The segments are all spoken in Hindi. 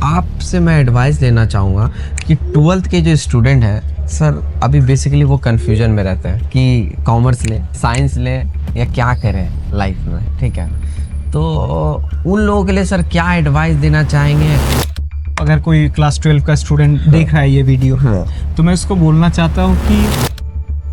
आपसे मैं एडवाइस लेना चाहूँगा कि 12th के जो स्टूडेंट है सर, अभी बेसिकली वो कन्फ्यूजन में रहते हैं कि कॉमर्स ले, साइंस ले या क्या करें लाइफ में, ठीक है। तो उन लोगों के लिए सर क्या एडवाइस देना चाहेंगे? अगर कोई क्लास 12 का स्टूडेंट देख रहा है ये वीडियो, तो मैं उसको बोलना चाहता हूँ कि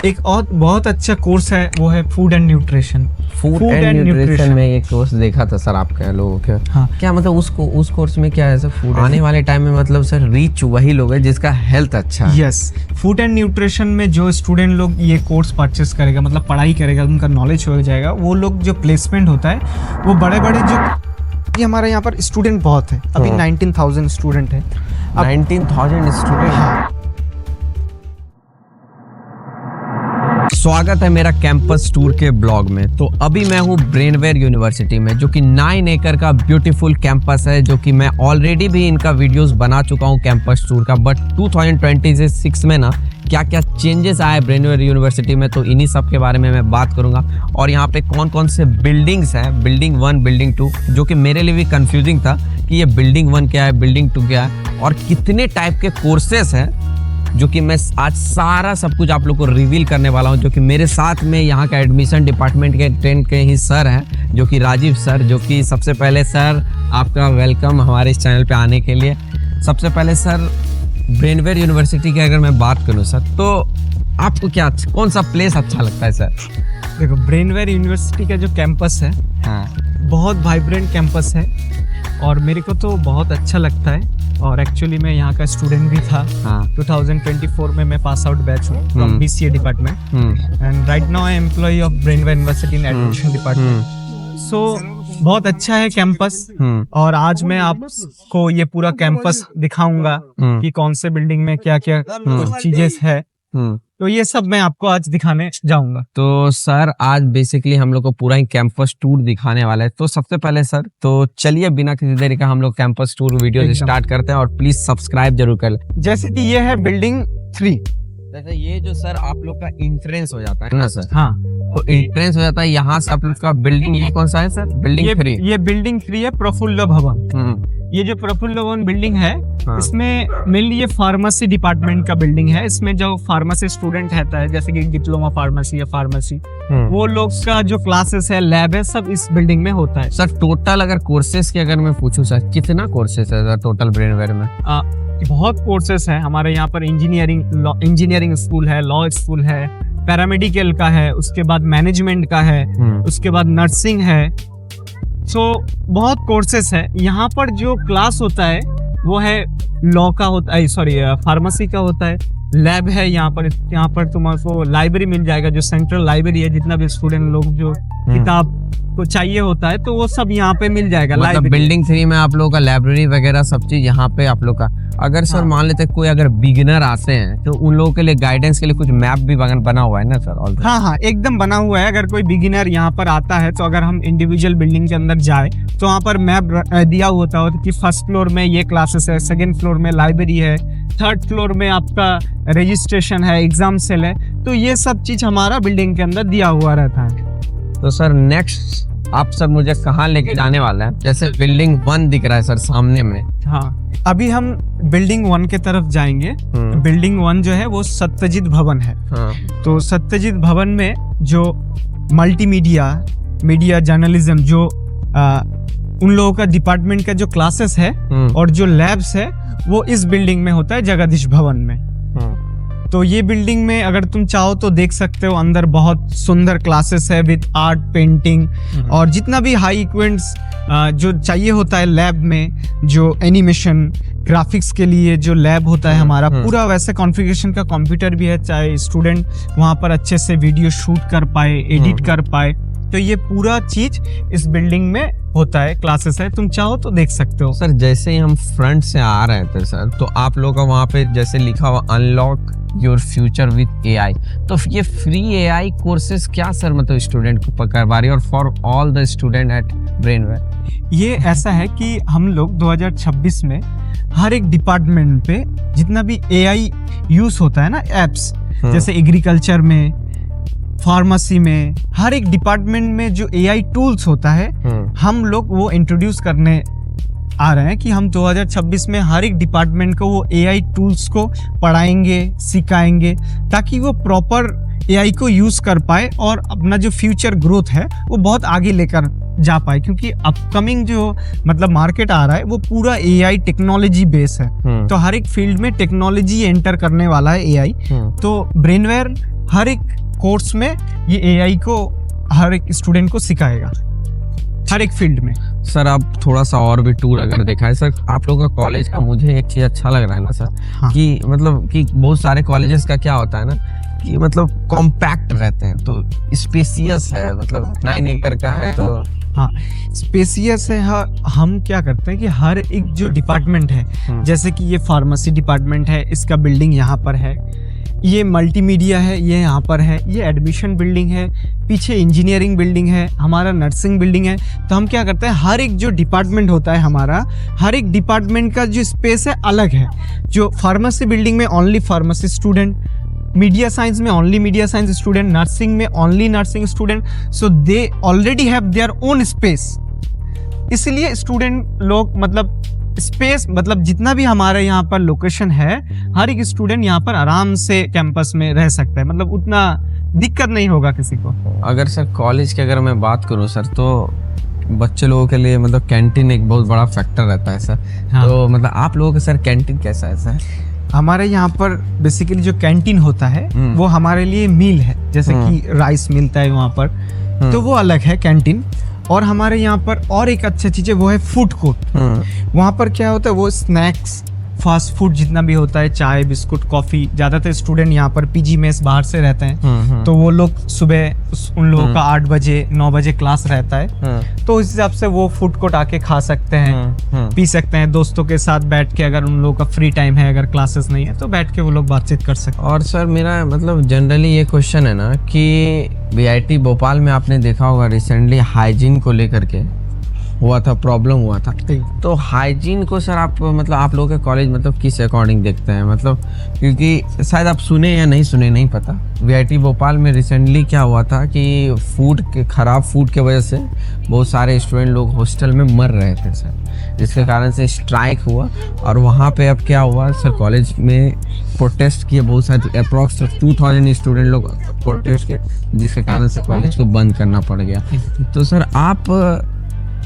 एक और बहुत अच्छा कोर्स है, वो है food and nutrition. Food and nutrition में ये कोर्स देखा था सर आपके लोगों के। हाँ। क्या मतलब उस कोर्स में क्या है सर? फूड आने वाले टाइम में मतलब सर रीच वही लोग है जिसका हेल्थ अच्छा है। यस, फूड एंड न्यूट्रिशन में जो स्टूडेंट लोग ये कोर्स परचेस करेगा, मतलब पढ़ाई करेगा, उनका नॉलेज हो जाएगा, वो लोग जो प्लेसमेंट होता है वो बड़े बड़े जो ये हमारे यहाँ पर स्टूडेंट बहुत है, अभी 19,000 स्टूडेंट है। 19,000 स्टूडेंट। स्वागत है मेरा कैंपस टूर के ब्लॉग में। तो अभी मैं हूँ ब्रेनवेयर यूनिवर्सिटी में, जो कि 9 एकड़ का ब्यूटीफुल कैंपस है, जो कि मैं ऑलरेडी भी इनका वीडियोस बना चुका हूँ कैंपस टूर का। बट 2026 में ना क्या क्या चेंजेस आए ब्रेनवेयर यूनिवर्सिटी में, तो इन्हीं सब के बारे में मैं बात करूंगा। और यहाँ पे कौन कौन से बिल्डिंग्स हैं, बिल्डिंग 1, बिल्डिंग 2, जो कि मेरे लिए भी कंफ्यूजिंग था कि ये बिल्डिंग 1 क्या है, बिल्डिंग 2 क्या है, और कितने टाइप के कोर्सेस हैं, जो कि मैं आज सारा सब कुछ आप लोग को रिवील करने वाला हूं। जो कि मेरे साथ में यहाँ का एडमिशन डिपार्टमेंट के 10 के ही सर हैं, जो कि राजीव सर, जो कि सबसे पहले सर आपका वेलकम हमारे इस चैनल पे आने के लिए। सबसे पहले सर, ब्रेनवेयर यूनिवर्सिटी की अगर मैं बात करूँ सर, तो आपको क्या कौन सा प्लेस अच्छा लगता है सर? देखो, ब्रेनवेयर यूनिवर्सिटी का जो कैंपस है, हाँ, बहुत वाइब्रेंट कैंपस है और मेरे को तो बहुत अच्छा लगता है। और एक्चुअली मैं यहाँ का स्टूडेंट भी था। हाँ। 2024 में मैं पास आउट बैच हूँ from BCA department, and right now I am employ of Brainware University in admission department. So बहुत अच्छा है कैंपस। और आज मैं आपको ये पूरा कैंपस दिखाऊंगा कि कौन से बिल्डिंग में क्या क्या चीजें है। तो ये सब मैं आपको आज दिखाने जाऊंगा। तो सर आज बेसिकली हम लोग को पूरा ही कैंपस टूर दिखाने वाला है। तो सबसे पहले सर, तो चलिए बिना किसी देरी का हम लोग कैंपस टूर वीडियो स्टार्ट करते हैं, और प्लीज सब्सक्राइब जरूर कर लें। जैसे कि ये है बिल्डिंग 3। जैसे ये जो सर आप लोग का एंट्रेंस हो जाता है ना सर? हाँ, तो एंट्रेंस हो जाता है यहाँ से आप लोग का बिल्डिंग। ये कौन सा है सर? बिल्डिंग 3। ये बिल्डिंग 3 है, प्रफुल्ल भवन। ये जो प्रफुल्ल भवन बिल्डिंग है, हाँ। इसमें मेनली ये फार्मेसी डिपार्टमेंट का बिल्डिंग है। इसमें जो फार्मेसी स्टूडेंट रहता है, जैसे कि डिप्लोमा फार्मेसी या फार्मेसी, वो लोग का जो क्लासेस है, लैब है, सब इस बिल्डिंग में होता है। सर टोटल अगर कोर्सेज की अगर मैं पूछूं सर, कितना कोर्सेज है सर टोटल ब्रेनवेयर में? बहुत कोर्सेस है हमारे यहाँ पर। इंजीनियरिंग स्कूल है, लॉ स्कूल है, पैरामेडिकल का है, उसके बाद मैनेजमेंट का है, उसके बाद नर्सिंग है। सो बहुत कोर्सेस है। यहाँ पर जो क्लास होता है वो है लॉ का होता है, सॉरी फार्मेसी का होता है। लैब है यहाँ पर तुमको लाइब्रेरी मिल जाएगा, जो सेंट्रल लाइब्रेरी है, जितना भी स्टूडेंट लोग जो किताब को चाहिए होता है, तो वो सब यहाँ पे मिल जाएगा। मतलब बिल्डिंग 3 में आप लोगों का लाइब्रेरी वगैरह सब चीज यहाँ पे आप लोग का। अगर सर मान लेते कोई अगर बिगिनर आते हैं, तो उन लोगों के लिए गाइडेंस के लिए कुछ मैप भी बना हुआ है ना सर? हाँ, एकदम बना हुआ है। अगर कोई बिगिनर यहाँ पर आता है, तो अगर हम इंडिविजुअल बिल्डिंग के अंदर जाए, तो वहाँ पर मैप दिया होता है कि फर्स्ट फ्लोर में ये क्लासेस है, सेकेंड फ्लोर में लाइब्रेरी है, थर्ड फ्लोर में आपका रजिस्ट्रेशन है, एग्जाम सेल है। तो ये सब चीज हमारा बिल्डिंग के अंदर दिया हुआ रहता है। तो सर नेक्स्ट आप सर मुझे कहाँ लेके जाने वाला है? जैसे बिल्डिंग 1 दिख रहा है सर सामने में। हाँ, अभी हम बिल्डिंग 1 के तरफ जाएंगे। बिल्डिंग 1 जो है वो सत्यजित भवन है। हाँ। तो सत्यजित भवन में जो मीडिया जर्नलिज्म, जो उन लोगों का डिपार्टमेंट का जो क्लासेस है और जो लैब्स है, वो इस बिल्डिंग में होता है, जगदीश भवन में। तो ये बिल्डिंग में अगर तुम चाहो तो देख सकते हो, अंदर बहुत सुंदर क्लासेस है विद आर्ट, पेंटिंग और जितना भी हाई इक्विपमेंट्स जो चाहिए होता है लैब में, जो एनिमेशन ग्राफिक्स के लिए जो लैब होता है हमारा, पूरा वैसे कॉन्फ़िगरेशन का कंप्यूटर भी है, चाहे स्टूडेंट वहाँ पर अच्छे से वीडियो शूट कर पाए, एडिट कर पाए। तो ये पूरा चीज इस बिल्डिंग में होता है, क्लासेस है, तुम चाहो तो देख सकते हो। सर जैसे ही हम फ्रंट से आ रहे थे सर, तो आप लोग का वहाँ पे जैसे लिखा हुआ unlock your future with AI, तो ये फ्री AI कोर्सेज क्या सर मतलब स्टूडेंट को करवा रही है, और for all the student at Brainware? ये ऐसा है कि हम लोग 2026 में हर एक डिपार्टमेंट पे जितना भी AI यूज होता है ना, एप्स, जैसे एग्रीकल्चर में, फार्मेसी में, हर एक डिपार्टमेंट में जो AI टूल्स होता है, हम लोग वो इंट्रोड्यूस करने आ रहे हैं कि हम 2026 में हर एक डिपार्टमेंट को वो AI टूल्स को पढ़ाएंगे, सिखाएंगे, ताकि वो प्रॉपर AI को यूज कर पाए और अपना जो फ्यूचर ग्रोथ है वो बहुत आगे लेकर जा पाए, क्योंकि अपकमिंग जो मतलब मार्केट आ रहा है वो पूरा AI टेक्नोलॉजी बेस है। तो हर एक फील्ड में टेक्नोलॉजी एंटर करने वाला है AI। तो ब्रेनवेयर हर एक कोर्स में ये AI को हर एक स्टूडेंट को सिखाएगा, हर एक फील्ड में। सर आप थोड़ा सा और भी टूर अगर देखा है सर आप लोगों का कॉलेज का, मुझे एक चीज अच्छा लग रहा है ना सर, हाँ। कि मतलब कि बहुत सारे कॉलेजेस का क्या होता है ना कि मतलब कॉम्पैक्ट रहते हैं, तो स्पेसियस है, मतलब 9 एकड़ का है, तो हाँ स्पेसियस है। हाँ, हम क्या करते हैं कि हर एक जो डिपार्टमेंट है, जैसे कि ये फार्मेसी डिपार्टमेंट है, इसका बिल्डिंग यहाँ पर है, ये मल्टीमीडिया है, ये यहाँ पर है, ये एडमिशन बिल्डिंग है, पीछे इंजीनियरिंग बिल्डिंग है, हमारा नर्सिंग बिल्डिंग है। तो हम क्या करते हैं, हर एक जो डिपार्टमेंट होता है हमारा, हर एक डिपार्टमेंट का जो स्पेस है अलग है। जो फार्मेसी बिल्डिंग में only pharmacy student, media science में only media science student, nursing में only nursing student, so they already have their own space. इसलिए स्टूडेंट लोग मतलब स्पेस मतलब जितना भी हमारे यहाँ पर लोकेशन है, हर एक स्टूडेंट यहाँ पर आराम से कैंपस में रह सकता है, मतलब उतना दिक्कत नहीं होगा किसी को। अगर सर कॉलेज की अगर मैं बात करूँ सर, तो बच्चे लोगों के लिए मतलब कैंटीन एक बहुत बड़ा फैक्टर रहता है सर। हाँ। तो मतलब आप लोगों का सर कैंटीन कैसा है सर? हमारे यहाँ पर बेसिकली जो कैंटीन होता है वो हमारे लिए मील है, जैसे कि राइस मिलता है वहाँ पर, तो वो अलग है कैंटीन। और हमारे यहाँ पर और एक अच्छा चीज़ है, वो है फूड कोर्ट। वहाँ पर क्या होता है, वो स्नैक्स, फास्ट फूड जितना भी होता है, चाय बिस्कुट कॉफ़ी, ज़्यादातर स्टूडेंट यहाँ पर PG मेस बाहर से रहते हैं, तो वो लोग सुबह उन लोगों का 8 बजे 9 बजे क्लास रहता है, तो उस हिसाब से वो फूड कोर्ट आके खा सकते हैं, पी सकते हैं दोस्तों के साथ बैठ के। अगर उन लोगों का फ्री टाइम है, अगर क्लासेस नहीं है, तो बैठ के वो लोग बातचीत कर सकते हैं। और सर मेरा मतलब जनरली ये क्वेश्चन है ना कि VIT भोपाल में आपने देखा होगा रिसेंटली हाइजीन को लेकर के हुआ था, प्रॉब्लम हुआ था। तो हाइजीन को सर आप मतलब आप लोगों के कॉलेज मतलब किस अकॉर्डिंग देखते हैं? मतलब क्योंकि शायद आप सुने या नहीं सुने नहीं पता, VIT भोपाल में रिसेंटली क्या हुआ था कि खराब फूड के वजह से बहुत सारे स्टूडेंट लोग हॉस्टल में मर रहे थे सर, जिसके कारण से स्ट्राइक हुआ। और वहाँ पे अब क्या हुआ सर, कॉलेज में प्रोटेस्ट किए बहुत सारे, अप्रॉक्स 2000 स्टूडेंट लोग प्रोटेस्ट किए, जिसके कारण से कॉलेज को बंद करना पड़ गया। तो सर आप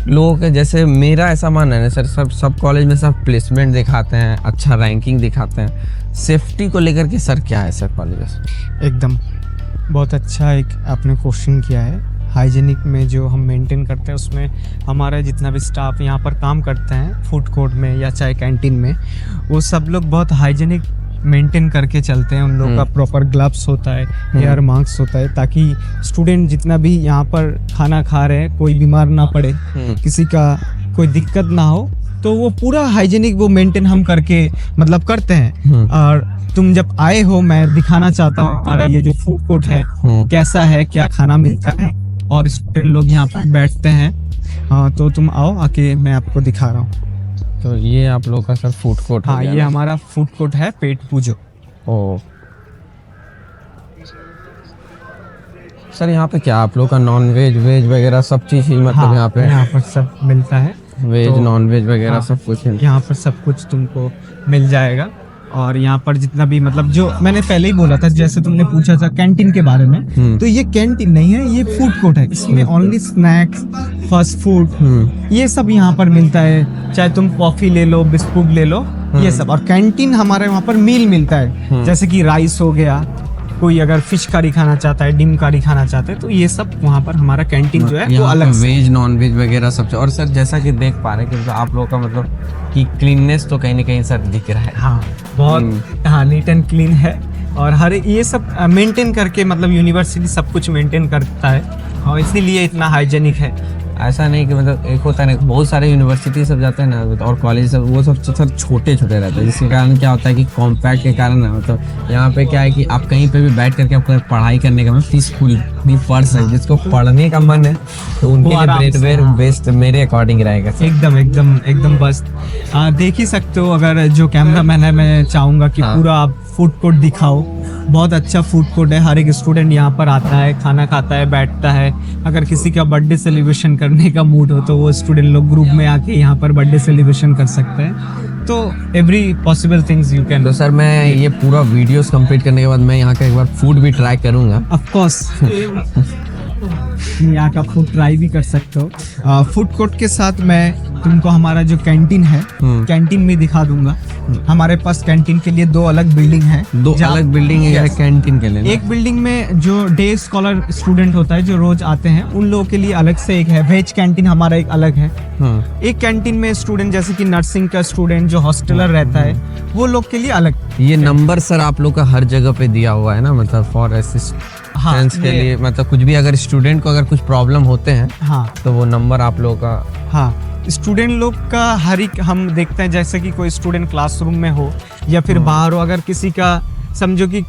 लोगों के जैसे, मेरा ऐसा मानना है ना सर, सब कॉलेज में सब प्लेसमेंट दिखाते हैं, अच्छा रैंकिंग दिखाते हैं, सेफ्टी को लेकर के सर क्या है सर कॉलेज? एकदम बहुत अच्छा एक आपने क्वेश्चन किया है। हाइजीनिक में जो हम मेंटेन करते हैं, उसमें हमारा जितना भी स्टाफ यहाँ पर काम करते हैं फूड कोर्ट में या चाहे कैंटीन में, वो सब लोग बहुत हाइजीनिक मेंटेन करके चलते हैं। उन लोगों का प्रॉपर ग्लव्स होता है, एयर मास्क होता है, ताकि स्टूडेंट जितना भी यहाँ पर खाना खा रहे हैं कोई बीमार ना पड़े, किसी का कोई दिक्कत ना हो। तो वो पूरा हाइजीनिक वो मेंटेन हम करके मतलब करते हैं। और तुम जब आए हो, मैं दिखाना चाहता हूँ हमारा ये जो फूड कोर्ट है कैसा है, क्या खाना मिलता है, और स्टूडेंट लोग यहाँ पर बैठते हैं। हाँ, तो तुम आओ, आके मैं आपको दिखा रहा हूँ। तो ये आप लोग का सर फूड कोर्ट? हाँ, ये हमारा फूड कोर्ट है, पेट पूजो। ओ सर, यहाँ पे क्या आप लोग का नॉन वेज वेज वगैरह सब चीज़ ही मतलब? हाँ, यहाँ पर सब मिलता है, वेज तो नॉन वेज वगैरह हाँ, सब कुछ है यहाँ पर सब कुछ तुमको मिल जाएगा। और यहाँ पर जितना भी मतलब जो मैंने पहले ही बोला था, जैसे तुमने पूछा था कैंटीन के बारे में, तो ये कैंटीन नहीं है, ये फूड कोर्ट है। इसमें ओनली स्नैक्स, फास्ट फूड ये सब यहाँ पर मिलता है। चाहे तुम कॉफी ले लो, बिस्कुट ले लो, ये सब। और कैंटीन हमारे वहाँ पर मील मिलता है, जैसे कि राइस हो गया, कोई अगर फिश करी खाना चाहता है, डिम करी खाना चाहता है, तो ये सब वहाँ पर हमारा कैंटीन जो है वो अलग वेज नॉन वेज वगैरह सब। और सर जैसा कि देख पा रहे हैं कि आप लोग का मतलब कि क्लीननेस तो कहीं ना कहीं सर दिख रहा है। हाँ, बहुत हाँ नीट एंड क्लीन है। और हर ये सब मेंटेन करके मतलब यूनिवर्सिटी सब कुछ मेंटेन करता है, और इसीलिए इतना हाइजेनिक है। ऐसा नहीं कि मतलब एक होता है ना, बहुत सारे यूनिवर्सिटी सब जाते हैं ना, और कॉलेज सब वो सब सर छोटे छोटे रहते हैं, जिसके कारण क्या होता है कि कॉम्पैक्ट के कारण ना, मतलब यहाँ पे क्या है कि आप कहीं पे भी बैठ करके आपको पढ़ाई करने का मतलब पीसफुल भी पढ़ सकते। जिसको पढ़ने का मन है तो उनके लिए ब्रेनवेयर बेस्ट मेरे अकॉर्डिंग रहेगा। एकदम बस देख ही सकते हो। अगर जो कैमरा मैन है, मैं चाहूँगा कि पूरा आप फूड कोर्ट दिखाओ, बहुत अच्छा फूड कोर्ट है। हर एक स्टूडेंट यहाँ पर आता है, खाना खाता है, बैठता है। अगर किसी का बर्थडे सेलिब्रेशन करने का मूड हो तो वो स्टूडेंट लोग ग्रुप में आके यहाँ पर बर्थडे सेलिब्रेशन कर सकते हैं। तो every possible things you can. तो सर मैं ये पूरा वीडियोस कंप्लीट करने के बाद मैं यहाँ का एक बार फूड भी ट्राई करूँगा। ऑफ कोर्स यहाँ का फूड ट्राई भी कर सकते हो। फूड कोर्ट के साथ मैं तुमको हमारा जो कैंटीन है, कैंटीन भी दिखा दूंगा। हमारे पास कैंटीन के लिए 2 अलग बिल्डिंग है। 2 अलग बिल्डिंग है कैंटीन के लिए। एक बिल्डिंग में जो डे स्कॉलर स्टूडेंट होता है जो रोज आते हैं उन लोगों के लिए अलग से एक है। वेज कैंटीन हमारा एक अलग है। एक कैंटीन में स्टूडेंट जैसे कि नर्सिंग का स्टूडेंट जो हॉस्टलर रहता है वो लोग के लिए अलग। ये नंबर सर आप लोग का हर जगह पे दिया हुआ है ना, मतलब फॉर असिस्टेंस के लिए, मतलब कुछ भी अगर स्टूडेंट को अगर कुछ प्रॉब्लम होते हैं हाँ तो वो नंबर आप लोगों का। हाँ, स्टूडेंट लोग का हर एक हम देखते हैं, जैसे कि कोई स्टूडेंट क्लासरूम में हो या फिर बाहर हो, अगर किसी का समझो कि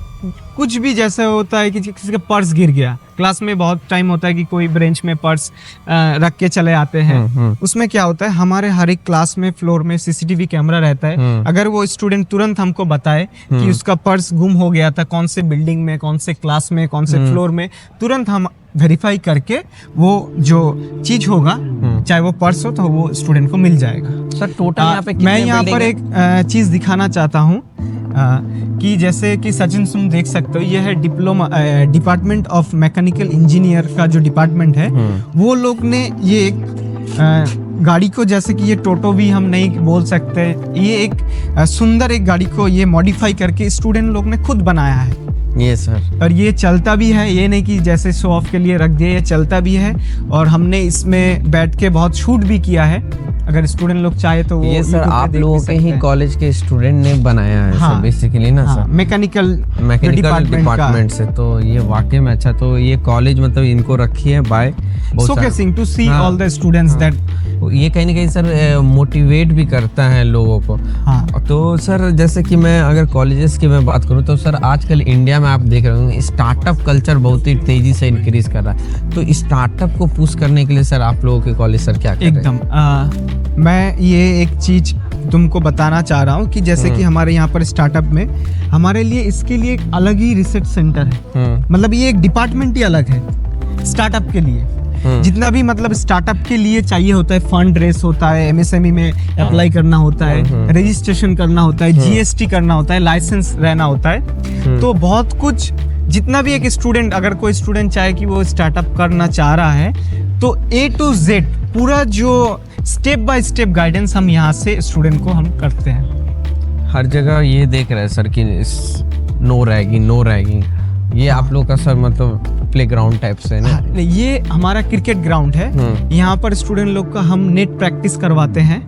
कुछ भी जैसे होता है कि किसी का पर्स गिर गया। क्लास में बहुत टाइम होता है कि कोई बेंच में पर्स रख के चले आते हैं। उसमें क्या होता है, हमारे हर एक क्लास में फ्लोर में सीसीटीवी कैमरा रहता है। अगर वो स्टूडेंट तुरंत हमको बताए कि उसका पर्स गुम हो गया था, कौन से बिल्डिंग में, कौन से क्लास में, कौन से फ्लोर में, तुरंत हम वेरीफाई करके वो जो चीज होगा, चाहे वो पर्स हो तो वो स्टूडेंट को मिल जाएगा। सर टोटल यहाँ पे मैं यहाँ पर एक चीज दिखाना चाहता हूँ कि जैसे कि सचिन तुम देख सकते हो, ये है डिपार्टमेंट ऑफ मैकेनिकल इंजीनियर का जो डिपार्टमेंट है। वो लोग ने ये एक गाड़ी को, जैसे कि ये टोटो भी हम नहीं बोल सकते, ये एक सुंदर एक गाड़ी को ये मॉडिफाई करके स्टूडेंट लोग ने खुद बनाया है। ये सर, और ये चलता भी है, ये नहीं कि जैसे शो ऑफ के लिए रख दिया, ये चलता भी है। और हमने इसमें बैठ के बहुत शूट भी किया है। अगर स्टूडेंट लोग चाहे तो वो ये सर आप लोगों के ही कॉलेज के स्टूडेंट ने बनाया है। हाँ, सर बेसिकली ना हाँ, सर मैकेनिकल डिपार्टमेंट से, तो ये वाकई में अच्छा। तो ये कॉलेज मतलब इनको रखी है by showcasing to see all the students that. ये कहीं ना कहीं सर मोटिवेट भी करता है लोगों को। हाँ। तो सर जैसे कि मैं अगर कॉलेजेस की मैं बात करूँ तो सर आजकल इंडिया में आप देख रहे होंगे स्टार्टअप कल्चर बहुत ही तेजी से इंक्रीज कर रहा है। तो स्टार्टअप को पुश करने के लिए सर आप लोगों के कॉलेज सर क्या कर रहे हैं? एकदम मैं ये एक चीज तुमको बताना चाह रहा हूँ कि जैसे कि हमारे यहाँ पर स्टार्टअप में हमारे लिए इसके लिए एक अलग ही रिसर्च सेंटर है। मतलब ये एक डिपार्टमेंट ही अलग है स्टार्टअप के लिए। जितना भी मतलब स्टार्टअप के लिए चाहिए होता है, फंड रेस होता है, एमएसएमई में अप्लाई करना होता है, रजिस्ट्रेशन करना होता है, जीएसटी करना होता है, लाइसेंस रहना होता है। तो बहुत कुछ, जितना भी एक स्टूडेंट, अगर कोई स्टूडेंट चाहे कि वो स्टार्टअप करना चाह रहा है तो A to Z पूरा जो स्टेप बाय स्टेप गाइडेंस हम यहाँ से स्टूडेंट को हम करते हैं। हर जगह ये देख रहे हैं सर कि नो रैगिंग ये आप लोग का सर मतलब प्लेग्राउंड टाइप से ना? ये हमारा क्रिकेट ग्राउंड है। यहाँ पर स्टूडेंट लोग का हम नेट प्रैक्टिस करवाते हैं।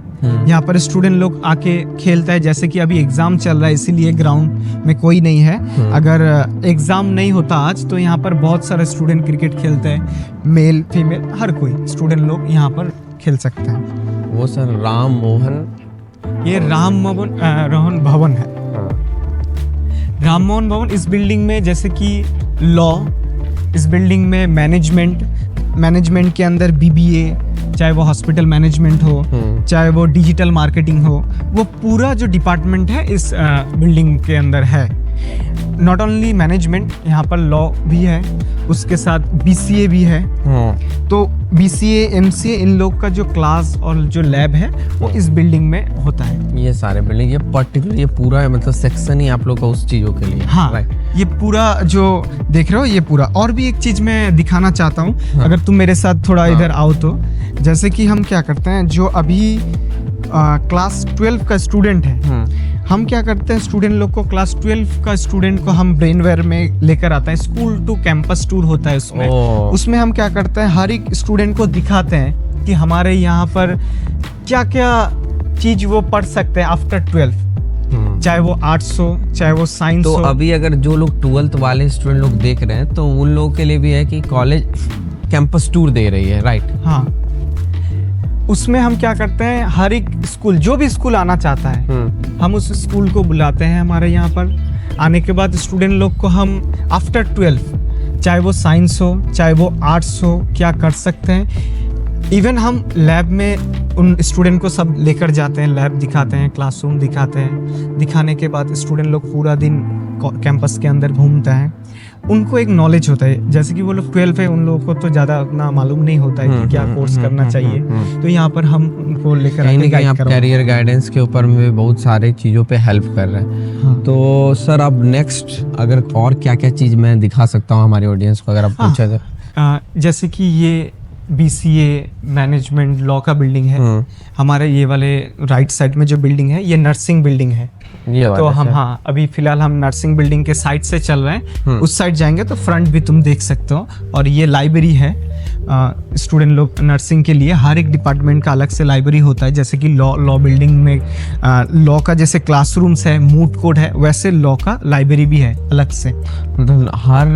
यहाँ पर स्टूडेंट लोग आके खेलता है। जैसे कि अभी एग्जाम चल रहा है इसीलिए ग्राउंड में कोई नहीं है। अगर एग्जाम नहीं होता आज तो यहाँ पर बहुत सारे स्टूडेंट क्रिकेट खेलते हैं, मेल फीमेल हर कोई स्टूडेंट लोग यहाँ पर खेल सकते हैं। वो सर राम मोहन, ये राम मोहन भवन है। राम मोहन भवन, इस बिल्डिंग में जैसे कि लॉ, इस बिल्डिंग में मैनेजमेंट के अंदर BBA, चाहे वो हॉस्पिटल मैनेजमेंट हो, चाहे वो डिजिटल मार्केटिंग हो, वो पूरा जो डिपार्टमेंट है इस बिल्डिंग के अंदर है। नॉट ओनली मैनेजमेंट, यहाँ पर लॉ भी है, उसके साथ BCA भी है। तो BCA MCA इन लोग का जो क्लास और जो लैब है वो इस बिल्डिंग में होता है। ये सारे बिल्डिंग, ये पर्टिकुलर ये पूरा है मतलब सेक्शन ही आप लोग का उस चीजों के लिए। हाँ, ये पूरा जो देख रहे हो ये पूरा। और भी एक चीज मैं दिखाना चाहता हूँ। अगर तुम मेरे साथ थोड़ा इधर आओ तो, जैसे कि हम क्या करते हैं, जो अभी क्लास 12 का स्टूडेंट है, हम क्या करते हैं, स्टूडेंट लोग को, क्लास 12 का स्टूडेंट को हम ब्रेनवेयर में लेकर आते हैं। स्कूल टू कैंपस टूर होता है उसमें हम क्या करते हैं, हर एक स्टूडेंट को दिखाते हैं कि हमारे यहाँ पर क्या क्या चीज वो पढ़ सकते हैं आफ्टर 12, चाहे वो आर्ट्स हो, चाहे वो साइंस हो। तो अभी अगर जो लोग 12th वाले स्टूडेंट लोग देख रहे हैं तो उन लोगों के लिए भी है कि कॉलेज कैंपस टूर दे रही है, राइट? हाँ, उसमें हम क्या करते हैं, हर एक स्कूल, जो भी स्कूल आना चाहता है, हम उस स्कूल को बुलाते हैं हमारे यहाँ पर। आने के बाद स्टूडेंट लोग को हम आफ्टर 12, चाहे वो साइंस हो, चाहे वो आर्ट्स हो, क्या कर सकते हैं। इवन हम लैब में उन स्टूडेंट को सब लेकर जाते हैं, लैब दिखाते हैं, क्लासरूम दिखाते हैं। दिखाने के बाद स्टूडेंट लोग पूरा दिन कैंपस के अंदर घूमते हैं, उनको एक नॉलेज होता है। जैसे कि वो लोग 12 है, उन लोगों को तो ज़्यादा उतना मालूम नहीं होता है कि क्या कोर्स करना चाहिए, तो यहाँ पर हम उनको लेकर कहीं ना कहीं आप कैरियर गाइडेंस के ऊपर में बहुत सारे चीज़ों पे हेल्प कर रहे हैं। हाँ। तो सर अब नेक्स्ट अगर और क्या क्या चीज़ मैं दिखा सकता हूँ हमारी ऑडियंस को, अगर आप पूछे तो? जैसे कि ये BCA मैनेजमेंट लॉ का बिल्डिंग है, हमारे ये वाले राइट साइड में जो बिल्डिंग है ये नर्सिंग बिल्डिंग है। ये तो हम अभी फिलहाल हम नर्सिंग बिल्डिंग के साइड से चल रहे हैं, उस साइड जाएंगे तो फ्रंट भी तुम देख सकते हो। और ये लाइब्रेरी है, स्टूडेंट लोग नर्सिंग के लिए हर एक डिपार्टमेंट का अलग से लाइब्रेरी होता है। जैसे कि लॉ बिल्डिंग में लॉ का जैसे क्लासरूम्स है, मूट कोर्ट है, वैसे लॉ का लाइब्रेरी भी है अलग से। मतलब हर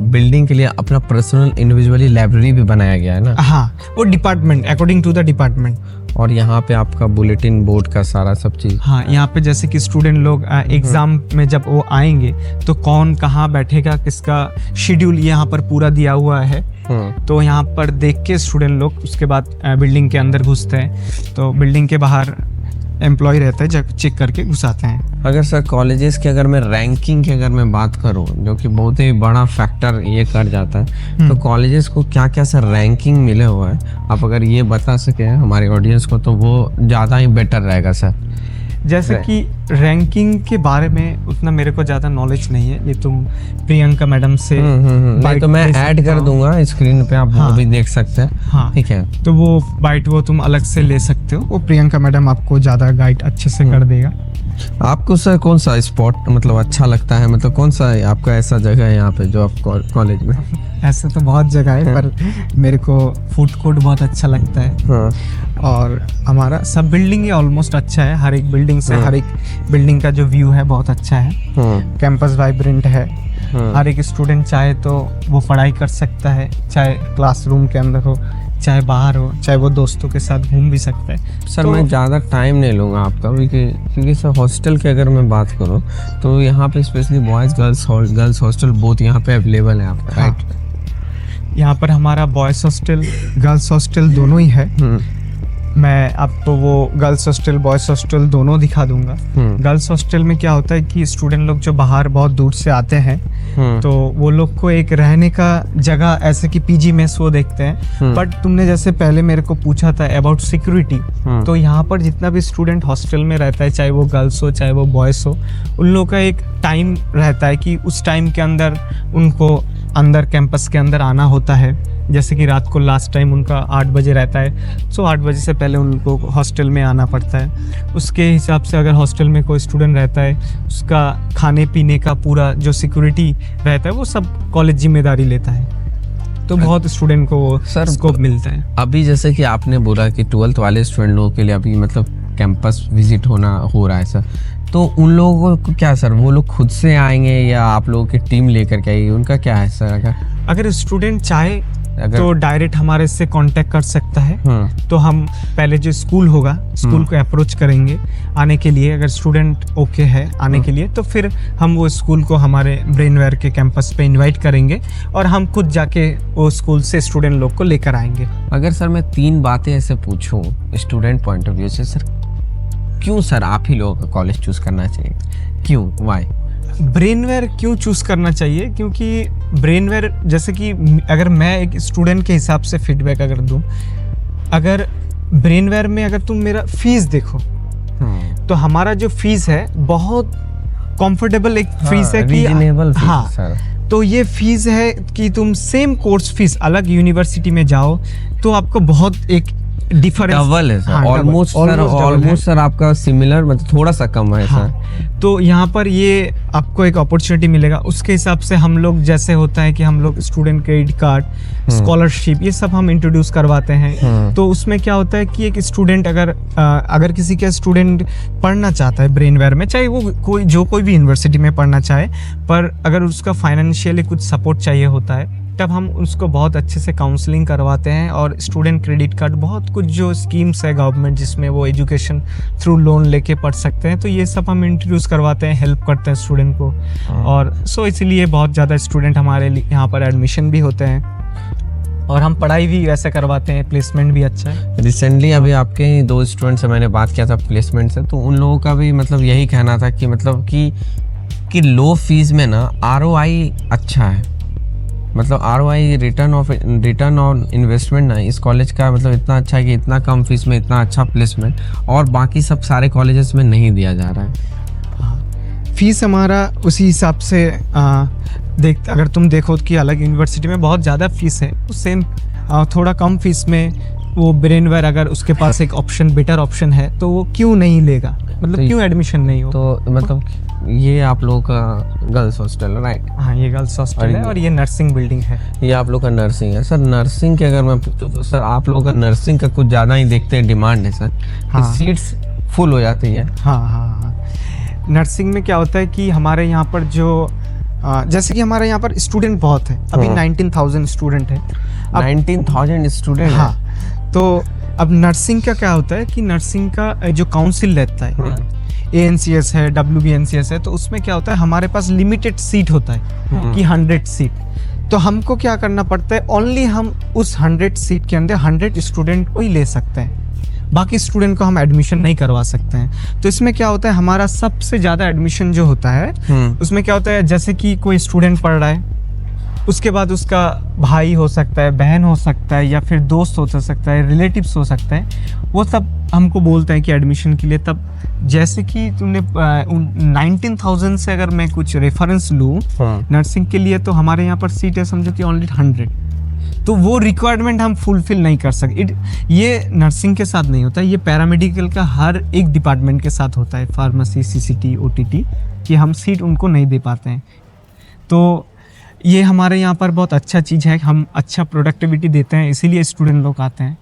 बिल्डिंग के लिए अपना पर्सनल इंडिविजुअली लाइब्रेरी भी बनाया गया है ना? हाँ, वो department according to the department. और यहाँ पे आपका बुलेटिन बोर्ड का सारा सब चीज़। हाँ, यहाँ पे जैसे कि स्टूडेंट लोग एग्जाम में जब वो आएंगे तो कौन कहाँ बैठेगा, किसका शेड्यूल यहाँ पर पूरा दिया हुआ है। तो यहाँ पर देख के स्टूडेंट लोग उसके बाद बिल्डिंग के अंदर घुसते हैं, तो बिल्डिंग के बाहर एम्प्लॉय रहता है जब चेक करके घुसाते हैं। अगर सर कॉलेजेस की अगर मैं रैंकिंग की अगर मैं बात करूं, जो कि बहुत ही बड़ा फैक्टर ये कर जाता है, तो कॉलेजेस को क्या क्या सर रैंकिंग मिले हुआ है, आप अगर ये बता सके हमारे ऑडियंस को तो वो ज़्यादा ही बेटर रहेगा सर। जैसे कि रैंकिंग के बारे में उतना मेरे को ज़्यादा नॉलेज नहीं है, ये तुम प्रियंका मैडम से नहीं तो मैं ऐड कर दूंगा स्क्रीन पे, आप वो भी देख सकते हैं। हाँ, ठीक है, तो वो बाइट वो तुम अलग से ले सकते हो, वो प्रियंका मैडम आपको ज़्यादा गाइड अच्छे से कर देगा। आपको सर कौन सा स्पॉट मतलब अच्छा लगता है, मतलब कौन सा आपका ऐसा जगह है यहाँ पे जो आप कॉलेज में? ऐसे तो बहुत जगह है, पर मेरे को फूड कोर्ट बहुत अच्छा लगता है। हाँ। और हमारा सब बिल्डिंग ही ऑलमोस्ट अच्छा है, हर एक बिल्डिंग से हर एक बिल्डिंग का जो व्यू है बहुत अच्छा है। कैंपस वाइब्रेंट है, हर एक स्टूडेंट चाहे तो वो पढ़ाई कर सकता है, चाहे क्लासरूम के अंदर हो, चाहे बाहर हो, चाहे वो दोस्तों के साथ घूम भी सकता है। सर मैं ज़्यादा टाइम नहीं लूँगा आपका, क्योंकि सर हॉस्टल की अगर मैं बात करूँ तो यहाँ पे specially boys girls hostel both यहाँ पे अवेलेबल है आपका, राइट? यहाँ पर हमारा बॉयज़ हॉस्टल गर्ल्स हॉस्टल दोनों ही है। मैं आपको वो गर्ल्स हॉस्टल बॉयज़ हॉस्टल दोनों दिखा दूंगा। गर्ल्स हॉस्टल में क्या होता है कि स्टूडेंट लोग जो बाहर बहुत दूर से आते हैं, तो वो लोग को एक रहने का जगह ऐसे कि पीजी मेस वो देखते हैं। बट तुमने जैसे पहले मेरे को पूछा था अबाउट सिक्योरिटी, तो यहाँ पर जितना भी स्टूडेंट हॉस्टल में रहता है, चाहे वो गर्ल्स हो चाहे वो बॉयज़ हो, उन लोगों का एक टाइम रहता है कि उस टाइम के अंदर उनको अंदर कैंपस के अंदर आना होता है। जैसे कि रात को लास्ट टाइम उनका 8 बजे रहता है, सो 8 बजे से पहले उनको हॉस्टल में आना पड़ता है। उसके हिसाब से अगर हॉस्टल में कोई स्टूडेंट रहता है, उसका खाने पीने का पूरा जो सिक्योरिटी रहता है वो सब कॉलेज जिम्मेदारी लेता है। तो बहुत स्टूडेंट को वो सर स्कोप मिलता है। अभी जैसे कि आपने बोला कि 12th वाले स्टूडेंट लोगों के लिए अभी मतलब कैंपस विजिट हो रहा है सर, तो उन लोगों को क्या सर, वो लोग खुद से आएंगे या आप लोगों की टीम लेकर के आएगी, उनका क्या है सर? अगर स्टूडेंट चाहे तो डायरेक्ट हमारे से कांटेक्ट कर सकता है। तो हम पहले जो स्कूल होगा, स्कूल को अप्रोच करेंगे आने के लिए। अगर स्टूडेंट ओके है आने के लिए, तो फिर हम वो स्कूल को हमारे ब्रेनवेयर के कैंपस पे इनवाइट करेंगे और हम खुद जाके वो स्कूल से स्टूडेंट लोग को लेकर आएंगे। अगर सर मैं 3 बातें ऐसे पूछूं स्टूडेंट पॉइंट ऑफ व्यू से, सर क्यों सर आप ही लोगों का कॉलेज चूज करना चाहिए, क्यों, वाई? ब्रेनवेयर क्यों चूज करना चाहिए? क्योंकि ब्रेनवेयर जैसे कि अगर मैं एक स्टूडेंट के हिसाब से फीडबैक अगर दूं, अगर ब्रेनवेयर में अगर तुम मेरा फीस देखो, तो हमारा जो फीस है बहुत कंफर्टेबल एक फीस है कि हाँ, तो ये फीस है कि तुम सेम कोर्स फीस अलग यूनिवर्सिटी में जाओ तो आपको बहुत एक डिफरेंस डबल है सर, ऑलमोस्ट सर आपका सिमिलर, मतलब थोड़ा सा कम है सर। तो यहाँ पर ये आपको एक अपॉर्चुनिटी मिलेगा। उसके हिसाब से हम लोग जैसे होता है कि हम लोग स्टूडेंट क्रेडिट कार्ड, स्कॉलरशिप, ये सब हम इंट्रोड्यूस करवाते हैं। तो उसमें क्या होता है कि एक स्टूडेंट अगर किसी का स्टूडेंट पढ़ना चाहता है ब्रेनवेयर में, चाहे वो कोई भी यूनिवर्सिटी में पढ़ना चाहे, पर अगर उसका फाइनेंशियली कुछ सपोर्ट चाहिए होता है, तब हम उसको बहुत अच्छे से काउंसलिंग करवाते हैं। और स्टूडेंट क्रेडिट कार्ड, बहुत कुछ जो स्कीम्स है गवर्नमेंट जिसमें वो एजुकेशन थ्रू लोन लेके पढ़ सकते हैं, तो ये सब हम इंट्रोड्यूस करवाते हैं, हेल्प करते हैं स्टूडेंट को। और सो इसलिए बहुत ज़्यादा स्टूडेंट हमारे यहाँ पर एडमिशन भी होते हैं और हम पढ़ाई भी वैसे करवाते हैं, प्लेसमेंट भी अच्छा है। रिसेंटली अभी आपके 2 स्टूडेंट से मैंने बात किया था प्लेसमेंट से, तो उन लोगों का भी मतलब यही कहना था कि मतलब कि कि लो फीस में ना ROI अच्छा है, मतलब ROI रिटर्न ऑन इन्वेस्टमेंट ना इस कॉलेज का मतलब इतना अच्छा है कि इतना कम फीस में इतना अच्छा प्लेसमेंट और बाकी सब सारे कॉलेजेस में नहीं दिया जा रहा है। फीस हमारा उसी हिसाब से अगर तुम देखो कि अलग यूनिवर्सिटी में बहुत ज़्यादा फीस है, तो सेम थोड़ा कम फीस में वो ब्रेनवेयर अगर उसके पास एक ऑप्शन बेटर ऑप्शन है तो वो क्यों नहीं लेगा, मतलब तो क्यों एडमिशन नहीं हो। तो मतलब ये आप लोगों का गर्ल्स हॉस्टल है, राइट? हाँ, ये गर्ल्स हॉस्टल है और ये नर्सिंग बिल्डिंग है। ये आप लोग का नर्सिंग है। सर नर्सिंग के अगर मैं पूछूं तो सर आप लोगों का नर्सिंग का कुछ ज़्यादा ही देखते हैं डिमांड है सर, हाँ। सीट्स फुल हो जाती है। हाँ, नर्सिंग में क्या होता है कि हमारे यहाँ पर जो जैसे कि हमारे यहाँ पर स्टूडेंट बहुत है, अभी 19,000 स्टूडेंट है। 19,000 स्टूडेंट? हाँ, तो अब नर्सिंग का क्या होता है कि नर्सिंग का जो काउंसिल रहता है, ANCS है, WBNCS है, तो उसमें क्या होता है हमारे पास लिमिटेड सीट होता है कि 100 सीट। तो हमको क्या करना पड़ता है, ओनली हम उस 100 सीट के अंदर 100 स्टूडेंट को ही ले सकते हैं, बाकी स्टूडेंट को हम एडमिशन नहीं करवा सकते हैं। तो इसमें क्या होता है हमारा सबसे ज़्यादा एडमिशन जो होता है उसमें क्या होता है, जैसे कि कोई स्टूडेंट पढ़ रहा है, उसके बाद उसका भाई हो सकता है, बहन हो सकता है, या फिर दोस्त हो सकता है, रिलेटिव्स हो सकते हैं, वो सब हमको बोलते हैं कि एडमिशन के लिए। तब जैसे कि तुमने 19,000 से अगर मैं कुछ रेफरेंस लूँ नर्सिंग के लिए, तो हमारे यहाँ पर सीट है समझो कि ओनली 100, तो वो रिक्वायरमेंट हम फुलफिल नहीं कर सकते। ये नर्सिंग के साथ नहीं होता, ये पैरामेडिकल का हर एक डिपार्टमेंट के साथ होता है, फार्मेसी, CCT, OTT, कि हम सीट उनको नहीं दे पाते हैं। तो ये हमारे यहाँ पर बहुत अच्छा चीज़ है, हम अच्छा प्रोडक्टिविटी देते हैं, इसीलिए स्टूडेंट लोग आते हैं।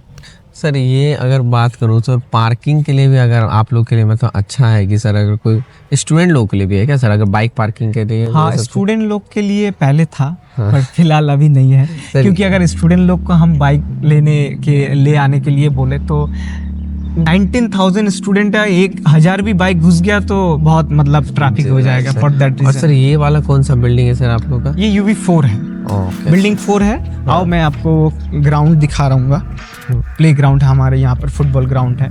सर ये अगर बात करूँ तो पार्किंग के लिए भी अगर आप लोग के लिए मतलब अच्छा है कि सर अगर कोई स्टूडेंट लोग के लिए भी है क्या सर, अगर बाइक पार्किंग के लिए? हाँ, स्टूडेंट लोग के लिए पहले था, पर फिलहाल अभी नहीं है, क्योंकि अगर स्टूडेंट लोग को हम बाइक ले आने के लिए बोले तो 19,000 स्टूडेंट है, 1,000 भी बाइक घुस गया तो बहुत मतलब ट्रैफिक हो जाएगा। For that reason. और सर ये वाला कौन सा बिल्डिंग है सर आप लोग का? ये UV4 है, बिल्डिंग 4 है। आओ मैं आपको ग्राउंड दिखा रहा हूँ। प्ले ग्राउंड है हमारे यहाँ पर, फुटबॉल ग्राउंड है।